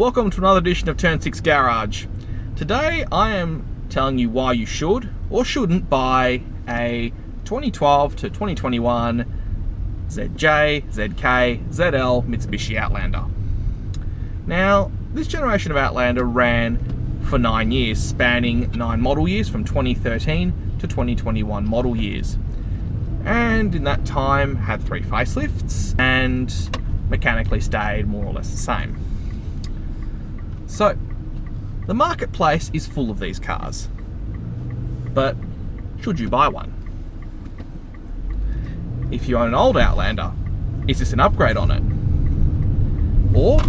Welcome to another edition of Turn 6 Garage. Today I am telling you why you should or shouldn't buy a 2012 to 2021 ZJ, ZK, ZL Mitsubishi Outlander. Now, this generation of Outlander ran for 9 years, spanning 9 model years from 2013 to 2021 model years. And in that time had 3 facelifts and mechanically stayed more or less the same. So, the marketplace is full of these cars, but should you buy one? If you own an old Outlander, is this an upgrade on it? Or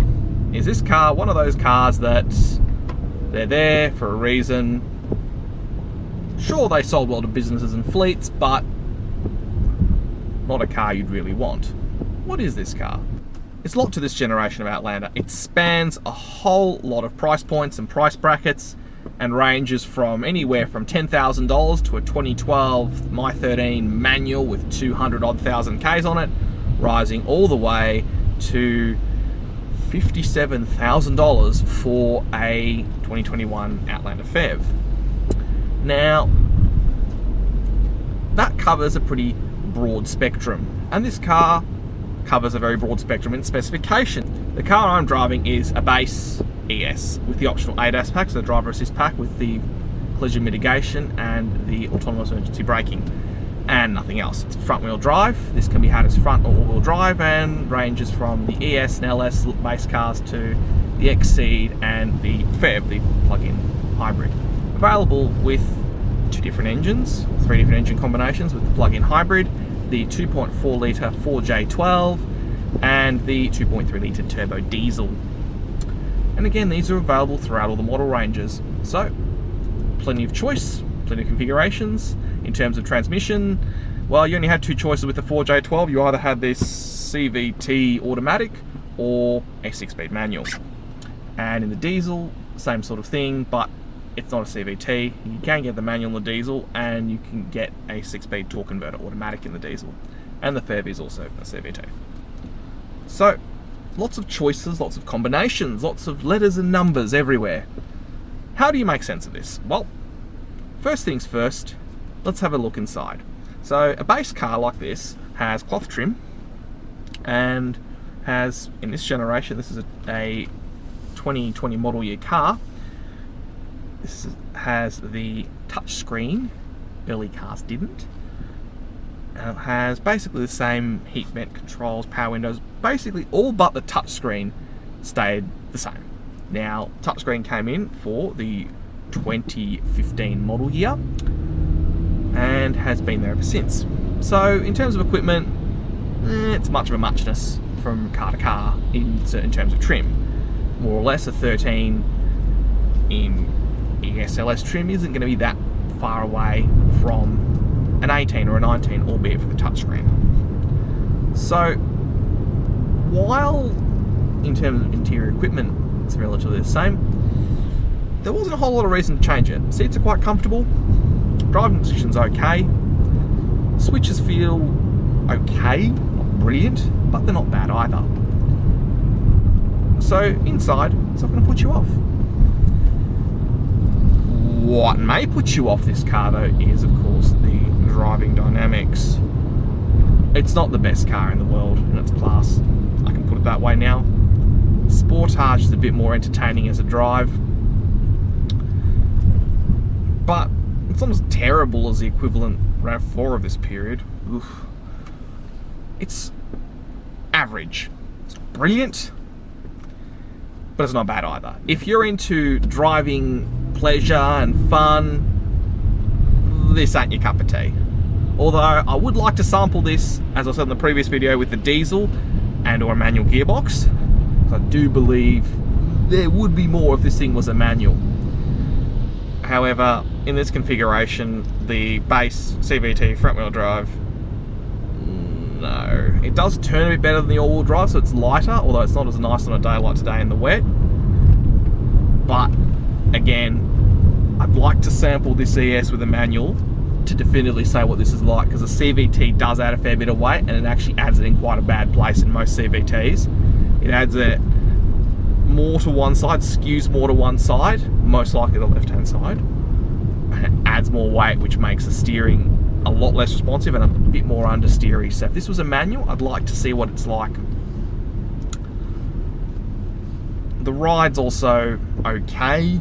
is this car one of those cars that they're there for a reason? Sure, they sold well to businesses and fleets, but not a car you'd really want. What is this car? It's a lot to this generation of Outlander. It spans a whole lot of price points and price brackets and ranges from anywhere from $10,000 to a 2012 My 13 manual with 200-odd thousand Ks on it, rising all the way to $57,000 for a 2021 Outlander PHEV. Now, that covers a pretty broad spectrum, and this car covers a very broad spectrum in specification. The car I'm driving is a base ES with the optional ADAS pack, so the driver assist pack with the collision mitigation and the autonomous emergency braking, and nothing else. It's front wheel drive. This can be had as front or all wheel drive and ranges from the ES and LS base cars to the Exceed and the PHEV, the plug-in hybrid. Available with 2 different engines, 3 different engine combinations with the plug-in hybrid, the 2.4 litre 4J12 and the 2.3 litre turbo diesel. And again, these are available throughout all the model ranges, so plenty of choice, plenty of configurations. In terms of transmission, well, you only had 2 choices with the 4J12. You either had this CVT automatic or a 6-speed manual. And in the diesel, same sort of thing, but it's not a CVT. You can get the manual in the diesel, and you can get a 6-speed torque converter automatic in the diesel. And the PHEV is also a CVT. So, lots of choices, lots of combinations, lots of letters and numbers everywhere. How do you make sense of this? Well, first things first, let's have a look inside. So, a base car like this has cloth trim, and has, in this generation, this is a 2020 model year car. This has the touch screen. Early cars didn't. And it has basically the same heat vent controls, power windows. Basically all but the touch screen stayed the same. Now, touchscreen came in for the 2015 model year and has been there ever since. So in terms of equipment, it's much of a muchness from car to car in terms of trim. More or less a 13 in ESLS trim isn't going to be that far away from an 18 or a 19, albeit for the touchscreen. So, while in terms of interior equipment it's relatively the same, there wasn't a whole lot of reason to change it. Seats are quite comfortable, driving position's okay, switches feel okay, not brilliant, but they're not bad either. So, inside, it's not going to put you off. What may put you off this car though is, of course, the driving dynamics. It's not the best car in the world in its class, I can put it that way now. Sportage is a bit more entertaining as a drive, but it's not as terrible as the equivalent RAV4 of this period. Oof. It's average. It's not brilliant, but it's not bad either. If you're into driving pleasure and fun, this ain't your cup of tea. Although I would like to sample this, as I said in the previous video, with the diesel and or a manual gearbox. I do believe there would be more if this thing was a manual. However, in this configuration, the base CVT front wheel drive, no. It does turn a bit better than the all-wheel drive, so it's lighter, although it's not as nice on a day like today in the wet. But again, I'd like to sample this ES with a manual to definitively say what this is like, because the CVT does add a fair bit of weight, and it actually adds it in quite a bad place in most CVTs. It adds it more to one side, skews more to one side, most likely the left-hand side, and it adds more weight, which makes the steering a lot less responsive and a bit more understeery. So if this was a manual, I'd like to see what it's like. The ride's also okay,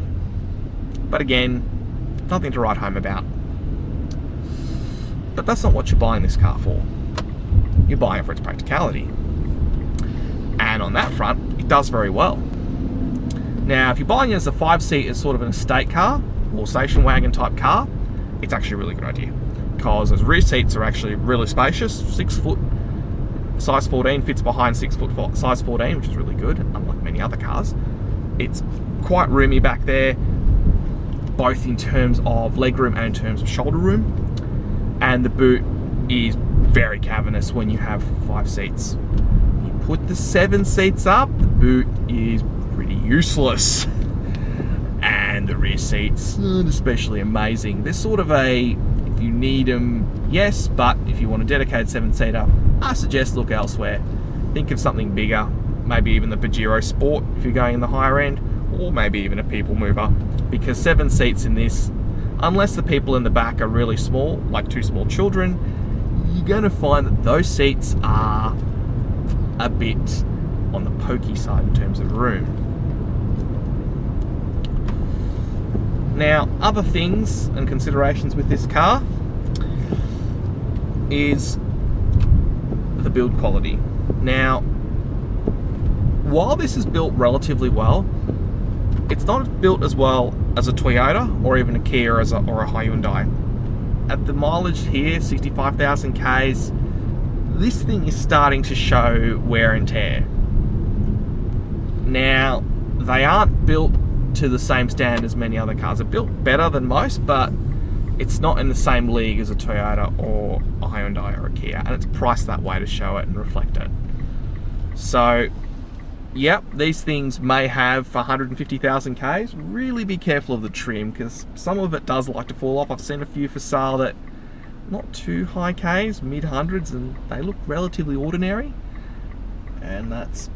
but again, nothing to write home about. But that's not what you're buying this car for. You're buying it for its practicality. And on that front, it does very well. Now, if you're buying it as a 5-seat, as sort of an estate car or station wagon type car, it's actually a really good idea, because those rear seats are actually really spacious. 6 foot, size 14 fits behind 6 foot size 14, which is really good, unlike many other cars. It's quite roomy back there, both in terms of legroom and in terms of shoulder room. And the boot is very cavernous when you have 5 seats. You put the 7 seats up, the boot is pretty useless. And the rear seats aren't especially amazing. They're sort of a, if you need them, yes, but if you want a dedicated 7-seater, I suggest look elsewhere. Think of something bigger, maybe even the Pajero Sport if you're going in the higher end, or maybe even a people mover, because 7 seats in this, unless the people in the back are really small, like 2 small children, you're going to find that those seats are a bit on the pokey side in terms of room. Now, other things and considerations with this car is the build quality. Now, while this is built relatively well, it's not built as well as a Toyota or even a Kia or a Hyundai. At the mileage here, 65,000 Ks, this thing is starting to show wear and tear. Now, they aren't built to the same standard as many other cars. They're built better than most, but it's not in the same league as a Toyota or a Hyundai or a Kia, and it's priced that way to show it and reflect it. So, yep, these things may have 150,000 Ks. Really be careful of the trim, because some of it does like to fall off. I've seen a few for sale that not too high Ks, mid-hundreds, and they look relatively ordinary. And that's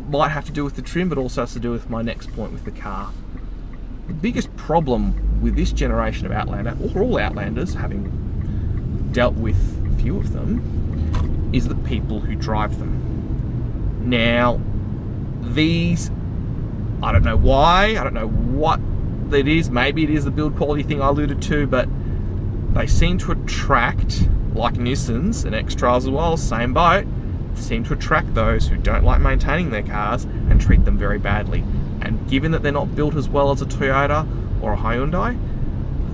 might have to do with the trim, but also has to do with my next point with the car. The biggest problem with this generation of Outlander, or all Outlanders, having dealt with a few of them, is the people who drive them. Now, these, I don't know why, I don't know what it is, maybe it is the build quality thing I alluded to, but they seem to attract, like Nissans and X-Trails as well, same boat, seem to attract those who don't like maintaining their cars and treat them very badly. And given that they're not built as well as a Toyota or a Hyundai,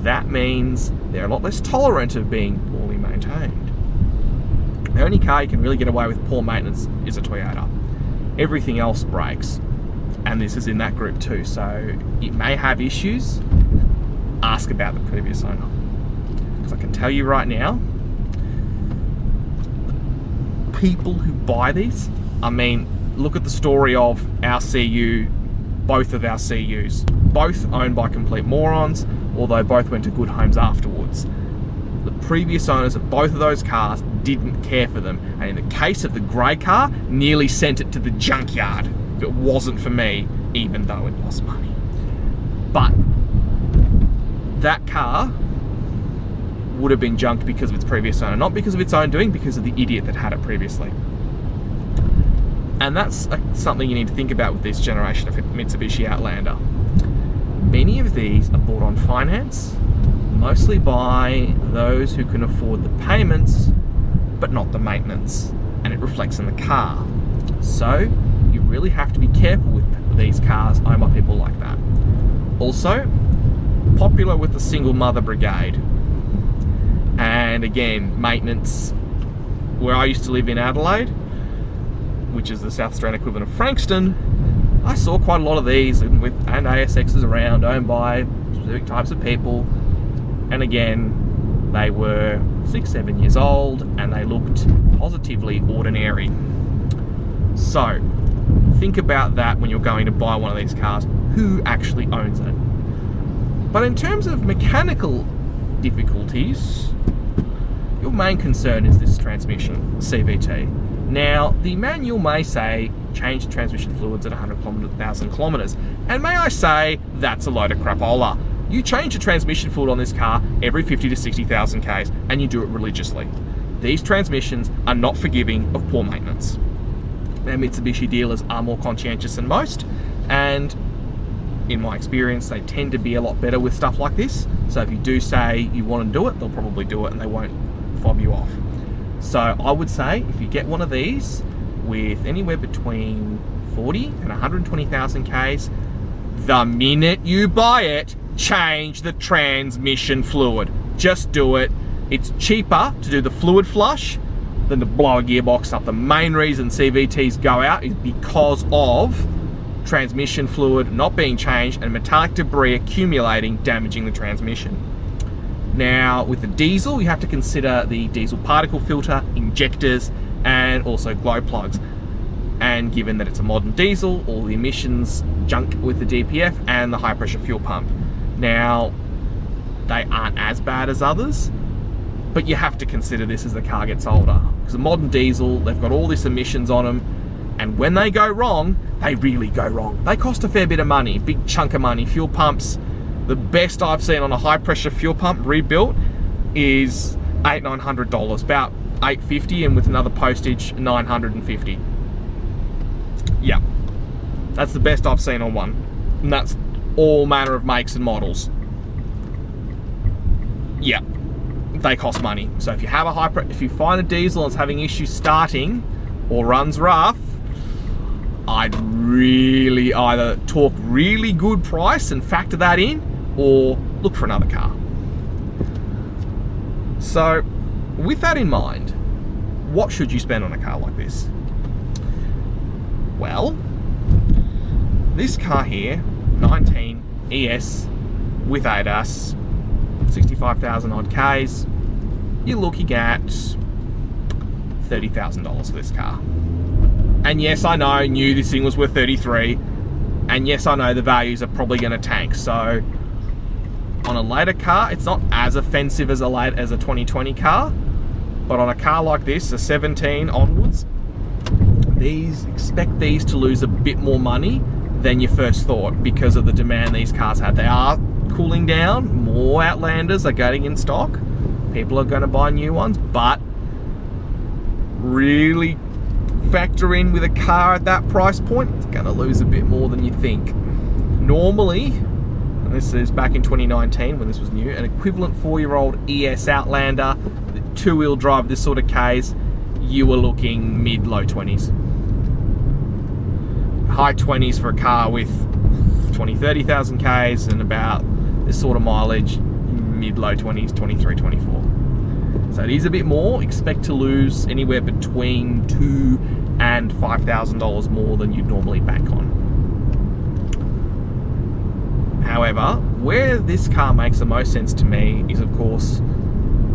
that means they're a lot less tolerant of being poorly maintained. The only car you can really get away with poor maintenance is a Toyota. Everything else breaks, and this is in that group too, so it may have issues. Ask about the previous owner, because I can tell you right now, people who buy these, I mean, look at the story of our CU, both of our CUs, both owned by complete morons, although both went to good homes afterwards. The previous owners of both of those cars didn't care for them, and in the case of the grey car, nearly sent it to the junkyard if it wasn't for me, even though it lost money. But that car would have been junked because of its previous owner, not because of its own doing, because of the idiot that had it previously. And that's something you need to think about with this generation of Mitsubishi Outlander. Many of these are bought on finance, mostly by those who can afford the payments, but not the maintenance, and it reflects in the car. So, you really have to be careful with these cars owned by people like that. Also, popular with the single mother brigade. And again, maintenance, where I used to live in Adelaide, which is the South Australian equivalent of Frankston, I saw quite a lot of these and ASXs around owned by specific types of people. And again, they were 6-7 years old and they looked positively ordinary. So, think about that when you're going to buy one of these cars. Who actually owns it? But in terms of mechanical difficulties, your main concern is this transmission, CVT. Now, the manual may say change the transmission fluids at 100,000 kilometers. And may I say, that's a load of crapola. You change the transmission fluid on this car every 50 to 60,000 Ks, and you do it religiously. These transmissions are not forgiving of poor maintenance. Now, Mitsubishi dealers are more conscientious than most, and in my experience, they tend to be a lot better with stuff like this. So if you do say you want to do it, they'll probably do it and they won't fob you off. So I would say if you get one of these with anywhere between 40 and 120,000 Ks, the minute you buy it, change the transmission fluid. Just do it. It's cheaper to do the fluid flush than to blow a gearbox up. The main reason CVTs go out is because of transmission fluid not being changed and metallic debris accumulating, damaging the transmission. Now, with the diesel, you have to consider the diesel particle filter, injectors, and also glow plugs. And given that it's a modern diesel, all the emissions junk with the DPF and the high pressure fuel pump. Now, they aren't as bad as others, but you have to consider this as the car gets older. Because a modern diesel, they've got all this emissions on them, and when they go wrong, they really go wrong. They cost a fair bit of money, big chunk of money. Fuel pumps, the best I've seen on a high pressure fuel pump rebuilt is $800-900, about $850, and with another postage, $950. Yeah, that's the best I've seen on one, and that's all manner of makes and models. Yeah, they cost money. So if you have a if you find a diesel and it's having issues starting or runs rough, I'd really either talk really good price and factor that in, or look for another car. So with that in mind, what should you spend on a car like this? Well, this car here, 19 ES with ADAS, 65,000 odd Ks, you're looking at $30,000 for this car. And yes, I know, I knew this thing was worth 33, and yes, I know the values are probably going to tank. So on a later car, it's not as offensive as a 2020 car, but on a car like this, a 17 onwards, expect these to lose a bit more money than you first thought because of the demand these cars have. They are cooling down, more Outlanders are getting in stock, people are going to buy new ones, but really factor in with a car at that price point, it's going to lose a bit more than you think. Normally, and this is back in 2019 when this was new, an equivalent 4-year-old ES Outlander, two-wheel drive, this sort of case, you were looking mid-low 20s. High 20s for a car with 20-30,000 Ks and about this sort of mileage, mid-low 20s, 23, 24. So it is a bit more. Expect to lose anywhere between $2,000 and $5,000 more than you'd normally bank on. However, where this car makes the most sense to me is, of course,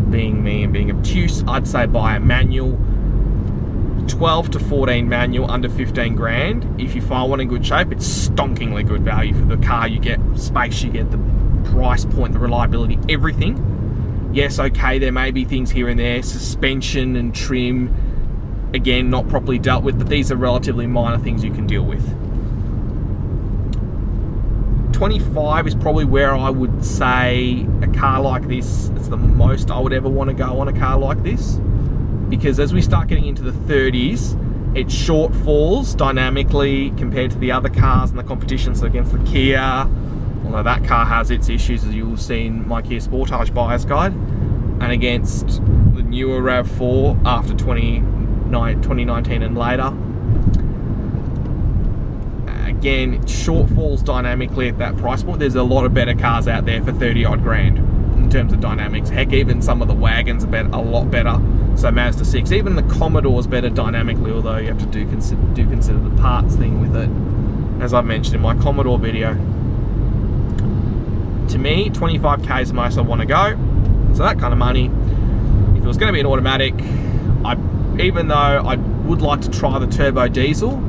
being me and being obtuse, I'd say buy a manual, 12 to 14 manual, under 15 grand. If you find one in good shape, it's stonkingly good value for the car. You get space, you get the price point, the reliability, everything. Yes, okay, there may be things here and there, suspension and trim, again, not properly dealt with, but these are relatively minor things you can deal with. 25 is probably where I would say a car like this, it's the most I would ever want to go on a car like this, because as we start getting into the 30s, it shortfalls dynamically compared to the other cars and the competitions against the Kia, although that car has its issues, as you will see in my Kia Sportage buyer's guide, and against the newer RAV4 after 2019 and later. Again, shortfalls dynamically at that price point. There's a lot of better cars out there for 30 odd grand in terms of dynamics. Heck, even some of the wagons are a lot better. So Mazda 6, even the Commodore's better dynamically, although you have to do consider the parts thing with it, as I mentioned in my Commodore video. To me, 25k is the most I want to go. So that kind of money, if it was going to be an automatic, even though I would like to try the turbo diesel,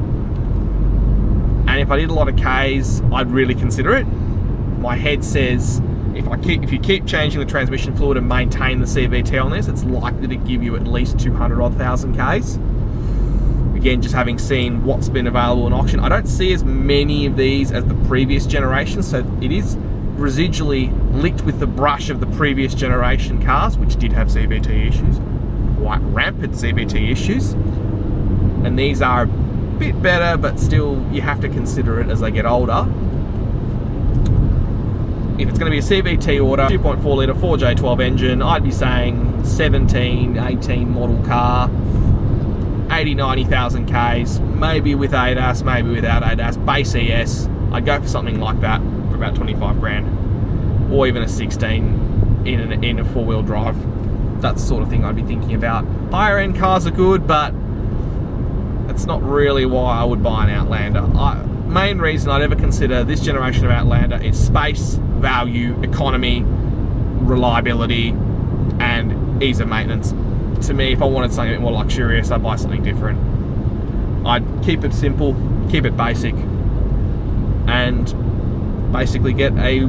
and if I did a lot of Ks, I'd really consider it. My head says if you keep changing the transmission fluid and maintain the CVT on this, it's likely to give you at least 200 odd thousand Ks. Again, just having seen what's been available in auction, I don't see as many of these as the previous generation, so it is residually licked with the brush of the previous generation cars, which did have CVT issues, quite rampant CVT issues. And these are a bit better, but still you have to consider it as they get older. If it's going to be a CVT order, 2.4 litre 4J12 engine, I'd be saying 17, 18 model car, 80, 90,000 Ks, maybe with ADAS, maybe without ADAS, base ES. I'd go for something like that for about 25 grand, or even a 16 in a four-wheel drive. That's the sort of thing I'd be thinking about. Higher end cars are good, but it's not really why I would buy an Outlander. Main reason I'd ever consider this generation of Outlander is space, value, economy, reliability, and ease of maintenance. To me, if I wanted something a bit more luxurious, I'd buy something different. I'd keep it simple, keep it basic, and basically get a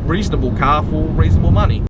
reasonable car for reasonable money.